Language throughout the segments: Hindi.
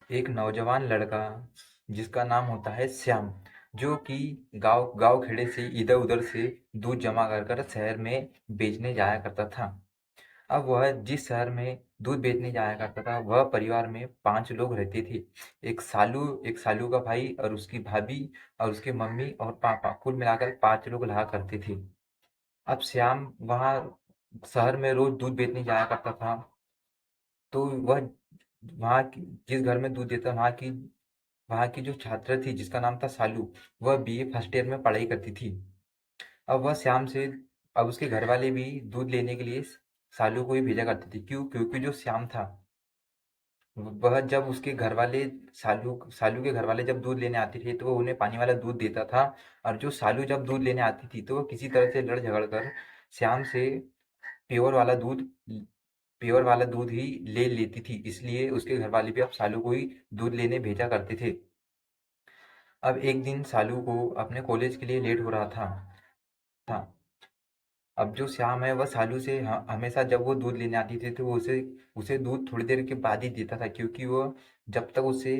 एक नौजवान लड़का जिसका नाम होता है श्याम, जो कि गांव गांव खेड़े से इधर उधर से दूध जमा कर कर शहर में बेचने जाया करता था। अब वह जिस शहर में दूध बेचने जाया करता था, वह परिवार में 5 लोग रहते थे। एक सालू का भाई और उसकी भाभी और उसकी मम्मी और पापा, कुल मिलाकर 5 लोग रहा करते थे। अब श्याम वहाँ शहर में रोज दूध बेचने जाया करता था। तो वह वहाँ की जिस घर में दूध देता, वहाँ की जो छात्रा थी जिसका नाम था सालू, वह बीए फर्स्ट ईयर में पढ़ाई करती थी। अब वह श्याम से अब उसके घर वाले भी दूध लेने के लिए सालू को ही भेजा करते थे। क्योंकि जो श्याम था, वह जब उसके घर वाले सालू सालू के घर वाले जब दूध लेने आते थे, तो वो उन्हें पानी वाला दूध देता था। और जो सालू जब दूध लेने आती थी, तो वो किसी तरह से लड़ झगड़ कर श्याम से प्योर वाला दूध प्योर वाला दूध ही ले लेती थी। इसलिए उसके घर वाले भी अब सालू को ही दूध लेने भेजा करते थे। अब एक दिन सालू को अपने कॉलेज के लिए लेट हो रहा था। अब जो श्याम है, वह सालू से हमेशा जब वो दूध लेने आती थी, तो वो उसे उसे दूध थोड़ी देर के बाद ही देता था। क्योंकि वो जब तक उससे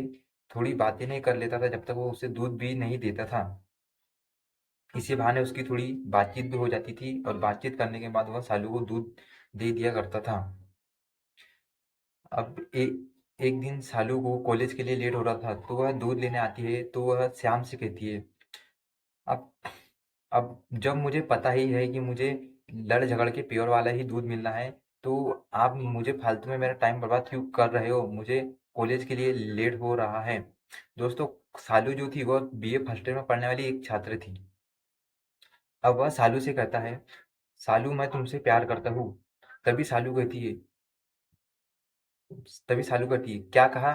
थोड़ी बातें नहीं कर लेता था, जब तक वो उसे दूध भी नहीं देता था। इसी बहाने उसकी थोड़ी बातचीत भी हो जाती थी, और बातचीत करने के बाद वह सालू को दूध दे दिया करता था। अब एक दिन सालू को कॉलेज के लिए लेट हो रहा था, तो वह दूध लेने आती है। तो वह श्याम से कहती है, अब अब जब मुझे पता ही है कि मुझे लड़ झगड़ के प्योर वाला ही दूध मिलना है, तो आप मुझे फालतू में मेरा टाइम बर्बाद क्यों कर रहे हो? मुझे कॉलेज के लिए लेट हो रहा है। दोस्तों, सालू जो थी वह बीए फर्स्ट ईयर में पढ़ने वाली एक छात्र थी। अब वह सालू से कहता है, सालू मैं तुमसे प्यार करता हूँ। तभी सालू कहती है तभी सालू कहती है, क्या कहा?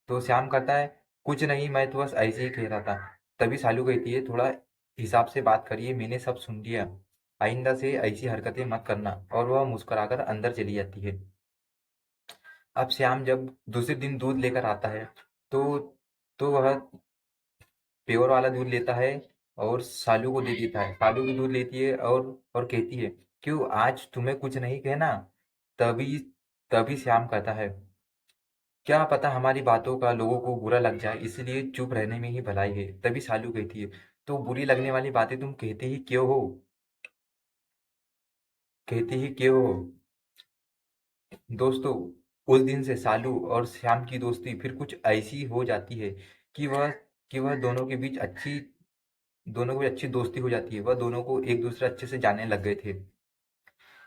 तो श्याम कहता है, कुछ नहीं, मैं तो बस ऐसे ही कह रहा था। तभी सालू कहती है, थोड़ा हिसाब से बात करिए, मैंने सब सुन लिया। आइंदा से ऐसी हरकतें मत करना। और वह मुस्कुराकर अंदर चली जाती है। अब श्याम जब दूसरे दिन दूध लेकर आता है, तो वह प्योर वाला दूध लेता है और सालू को दे देता है। सालू भी दूध लेती है और कहती है, क्यों आज तुम्हें कुछ नहीं कहना? तभी तभी श्याम कहता है, क्या पता हमारी बातों का लोगों को बुरा लग जाए, इसलिए चुप रहने में ही भलाई है। तभी सालू कहती है, तो बुरी लगने वाली बातें तुम कहते ही क्यों हो? कहते ही क्यों हो? दोस्तों, उस दिन से सालू और श्याम की दोस्ती फिर कुछ ऐसी हो जाती है कि वह दोनों की अच्छी दोस्ती हो जाती है। वह दोनों को एक दूसरे अच्छे से जानने लग गए थे।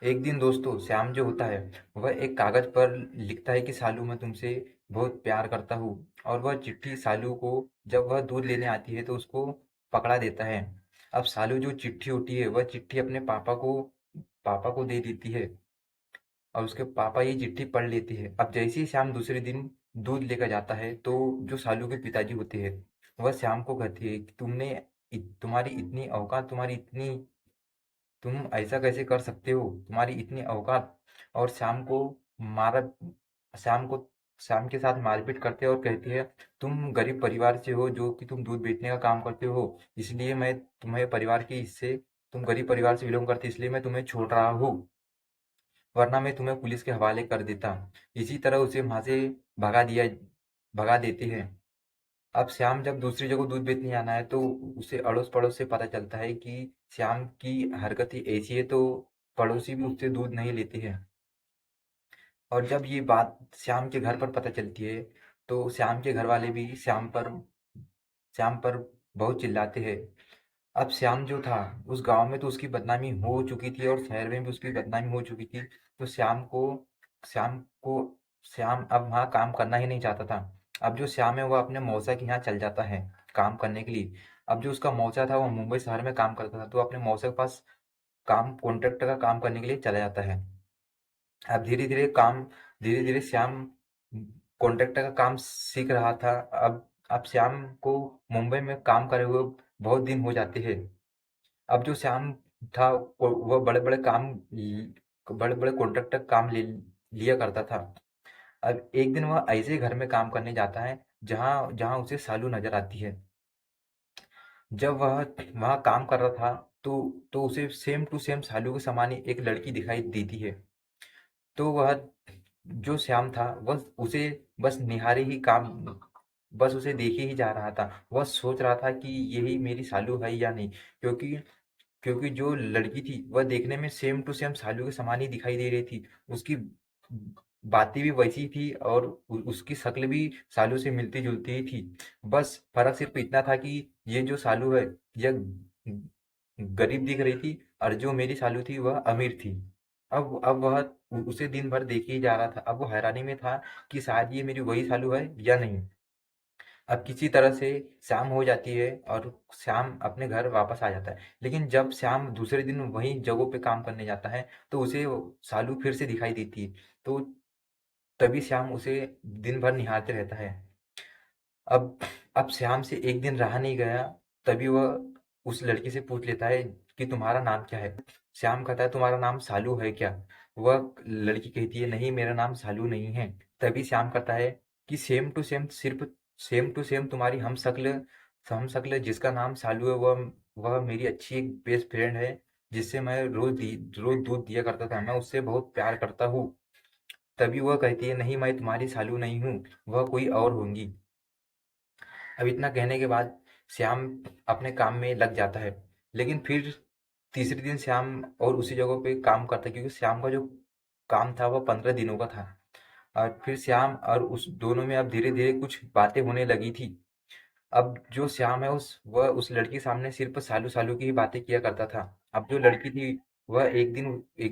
एक दिन दोस्तों, श्याम जो होता है, वह एक कागज पर लिखता है कि सालू मैं तुमसे बहुत प्यार करता हूँ। और वह चिट्ठी सालू को जब वह दूध लेने आती है, तो उसको पकड़ा देता है। अब सालू जो चिट्ठी होती है, वह चिट्ठी अपने पापा को दे देती है। और उसके पापा ये चिट्ठी पढ़ लेते हैं। अब जैसे ही श्याम दूसरे दिन दूध लेकर जाता है, तो जो सालू के पिताजी होते हैं, वह श्याम को कहती है कि तुम्हारी इतनी औकात, तुम ऐसा कैसे कर सकते हो? तुम्हारी इतनी औकात। और मारा श्याम को श्याम के साथ मारपीट करते हैं और कहती है, तुम गरीब परिवार से हो, जो कि तुम दूध बेचने का काम करते हो, इसलिए मैं तुम्हें परिवार के हिस्से तुम गरीब परिवार से बिलोंग करते, इसलिए मैं तुम्हें छोड़ रहा हूँ, वरना मैं तुम्हें पुलिस के हवाले कर देता। इसी तरह उसे वहां से भगा देते हैं। अब श्याम जब दूसरी जगह दूध बेचने जाना है, तो उसे अड़ोस पड़ोस से पता चलता है कि श्याम की हरकत ही ऐसी है, तो पड़ोसी भी उससे दूध नहीं लेते हैं। और जब ये बात श्याम के घर पर पता चलती है, तो श्याम के घर वाले भी श्याम पर बहुत चिल्लाते हैं। अब श्याम जो था, उस गांव में तो उसकी बदनामी हो चुकी थी, और शहर में भी उसकी बदनामी हो चुकी थी। तो श्याम को श्याम अब वहाँ काम करना ही नहीं चाहता था। अब जो श्याम है, वह अपने मौसा के यहाँ चल जाता है काम करने के लिए। अब जो उसका मौसा था, वह मुंबई शहर में काम करता था, तो अपने मौसा के पास काम कॉन्ट्रैक्टर का काम करने के लिए चला जाता है। अब धीरे धीरे श्याम कॉन्ट्रैक्टर का काम सीख रहा था। अब श्याम को मुंबई में काम करे हुए बहुत दिन हो जाते हैं। अब जो श्याम था, वह बड़े बड़े कॉन्ट्रैक्टर काम ले लिया करता था। अब एक दिन वह ऐसे घर में काम करने जाता है, जहाँ जहाँ उसे सालू नजर आती है। जब वह वहाँ काम कर रहा था, तो उसे सेम टू सेम सालू के समान ही एक लड़की दिखाई देती है। तो वह जो श्याम था वह उसे बस निहारे ही काम बस उसे देखे ही जा रहा था। वह सोच रहा था कि यही मेरी सालू है या नहीं, क्योंकि क्योंकि जो लड़की थी वह देखने में सेम टू सेम सालू के समान ही दिखाई दे रही थी। उसकी बातें भी वैसी थी और उसकी शक्ल भी सालू से मिलती जुलती ही थी। बस फर्क सिर्फ इतना था कि ये जो सालू है यह गरीब दिख रही थी, और जो मेरी सालू थी वह अमीर थी। अब वह उसे दिन भर देखे ही जा रहा था। अब वो हैरानी में था कि शायद ये मेरी वही सालू है या नहीं। अब किसी तरह से शाम हो जाती है और श्याम अपने घर वापस आ जाता है। लेकिन जब श्याम दूसरे दिन वही जगहों पे काम करने जाता है तो उसे वो सालू फिर से दिखाई देती है। तो तभी श्याम उसे दिन भर निहारते रहता है। अब अब श्याम से एक दिन रहा नहीं गया। तभी वह उस लड़की से पूछ लेता है कि तुम्हारा नाम क्या है। श्याम कहता है तुम्हारा नाम सालू है क्या। वह लड़की कहती है नहीं, मेरा नाम सालू नहीं है। तभी श्याम कहता है कि सेम टू सेम, सिर्फ सेम टू सेम तुम्हारी हम शक्ल जिसका नाम सालू है वह मेरी अच्छी एक बेस्ट फ्रेंड है, जिससे मैं रोज दूध दिया करता था। मैं उससे बहुत प्यार करता हूँ। तभी वह कहती है नहीं, मैं तुम्हारी सालू नहीं हूँ, वह कोई और होंगी। अब इतना कहने के बाद श्याम अपने काम में लग जाता है। लेकिन फिर तीसरे दिन श्याम और उसी जगह पे काम करता है, क्योंकि श्याम का जो काम था वह 15 दिनों का था। और फिर श्याम और उस दोनों में अब धीरे धीरे कुछ बातें होने लगी थी। अब जो श्याम है उस लड़की के सामने सिर्फ सालू सालू की ही बातें किया करता था। अब जो लड़की थी वह एक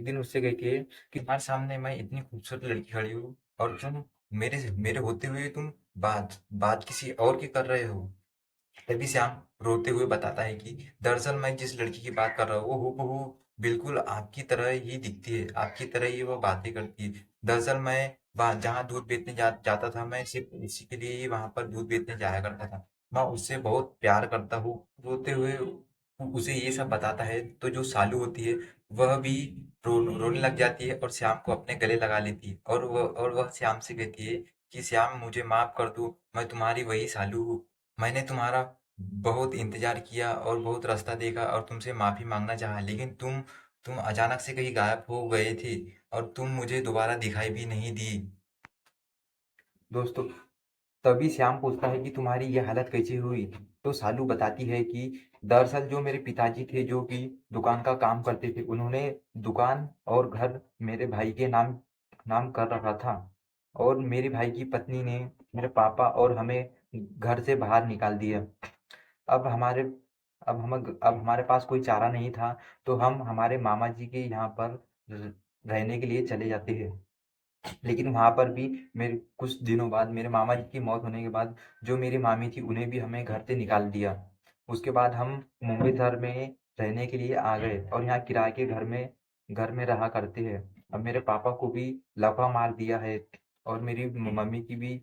दिन उससे कहती है कि तुम्हारे सामने मैं इतनी खूबसूरत लड़की खड़ी हूँ और तुम मेरे मेरे होते हुए तुम बात बात किसी और की कर रहे हो। तभी श्याम रोते हुए बताता है कि दरअसल मैं जिस लड़की की बात कर रहा हूँ वो हूबहू बिल्कुल आपकी तरह ही दिखती है, आपकी तरह ही वो बातें करती है। दरअसल मैं वहाँ जहाँ दूध बेचने जाता था, मैं सिर्फ इसी के लिए ही वहां पर दूध बेचने जाया करता था। मैं उससे बहुत प्यार करता हूँ। रोते हुए उसे ये सब बताता है तो जो सालू होती है वह भी रोने लग जाती है और श्याम को अपने गले लगा लेती है, और वह श्याम से कहती है कि श्याम मुझे माफ कर दो, मैं तुम्हारी वही सालू हूँ। मैंने तुम्हारा बहुत इंतजार किया और बहुत रास्ता देखा और तुमसे माफी मांगना चाहा, लेकिन तुम अचानक से कहीं गायब हो गए थे और तुम मुझे दोबारा दिखाई भी नहीं दी। दोस्तों, तभी श्याम पूछता है कि तुम्हारी ये हालत कैसे हुई। तो सालू बताती है कि दरअसल जो मेरे पिताजी थे जो कि दुकान का काम करते थे, उन्होंने दुकान और घर मेरे भाई के नाम नाम कर रखा था, और मेरे भाई की पत्नी ने मेरे पापा और हमें घर से बाहर निकाल दिया। अब हमारे अब हमारे पास कोई चारा नहीं था, तो हम हमारे मामा जी के यहाँ पर रहने के लिए चले जाते हैं। लेकिन वहाँ पर भी मेरे कुछ दिनों बाद मेरे मामा जी की मौत होने के बाद जो मेरी मामी थी उन्हें भी हमें घर से निकाल दिया। उसके बाद हम मुंबई शहर में रहने के लिए आ गए और यहाँ किराए के घर में रहा करते हैं। अब मेरे पापा को भी लकवा मार दिया है और मेरी मम्मी की भी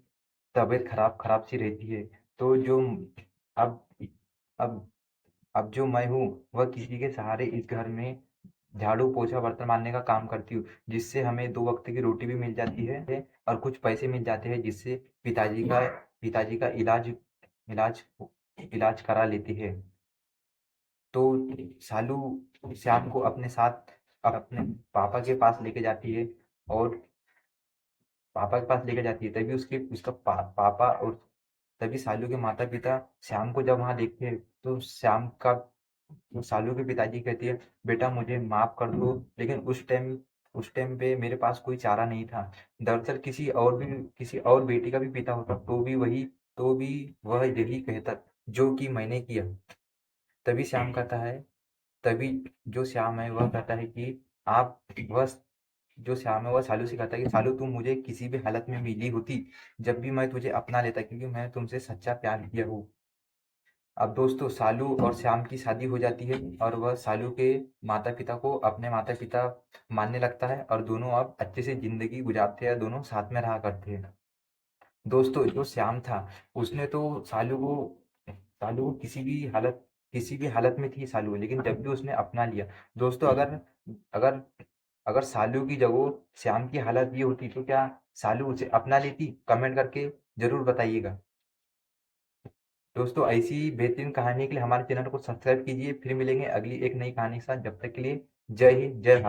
तबीयत खराब खराब सी रहती है। तो जो अब अब अब जो मैं हूँ वह किसी के सहारे इस घर में झाड़ू पोछा बर्तन मारने का काम करती हूँ, जिससे हमें 2 वक्त की रोटी भी मिल जाती है और कुछ पैसे मिल जाते हैं, जिससे पिताजी का इलाज इलाज करा लेती है। तो सालू श्याम को अपने साथ अपने पापा के पास लेके जाती है, और पापा के पास लेके जाती है। तभी पापा और तभी सालू के माता पिता श्याम को जब वहां देखते हैं तो तो सालू के पिताजी कहते हैं बेटा मुझे माफ कर दो, लेकिन उस टाइम पे मेरे पास कोई चारा नहीं था। दरअसल किसी और बेटी का भी पिता होता तो भी वह यही कहता जो कि मैंने किया। तभी श्याम कहता है तभी जो श्याम है वह कहता है कि आप वह जो श्याम है वह सालू से कहता है कि सालू तुम मुझे किसी भी हालत में मिली होती, जब भी मैं तुझे अपना लेता, क्योंकि मैं तुमसे सच्चा प्यार किया हूँ। अब दोस्तों सालू और श्याम की शादी हो जाती है और वह सालू के माता पिता को अपने माता पिता मानने लगता है, और दोनों अब अच्छे से जिंदगी गुजारते हैं, दोनों साथ में रहा करते हैं। दोस्तों जो श्याम था उसने तो सालू को किसी भी हालत में थी सालू, लेकिन जब भी उसने अपना लिया। दोस्तों अगर अगर सालू की जगह श्याम की हालत ये होती तो क्या सालू उसे अपना लेती? कमेंट करके जरूर बताइएगा। दोस्तों ऐसी ही बेहतरीन कहानी के लिए हमारे चैनल को सब्सक्राइब कीजिए। फिर मिलेंगे अगली एक नई कहानी के साथ। जब तक के लिए जय हिंद, जय भारत।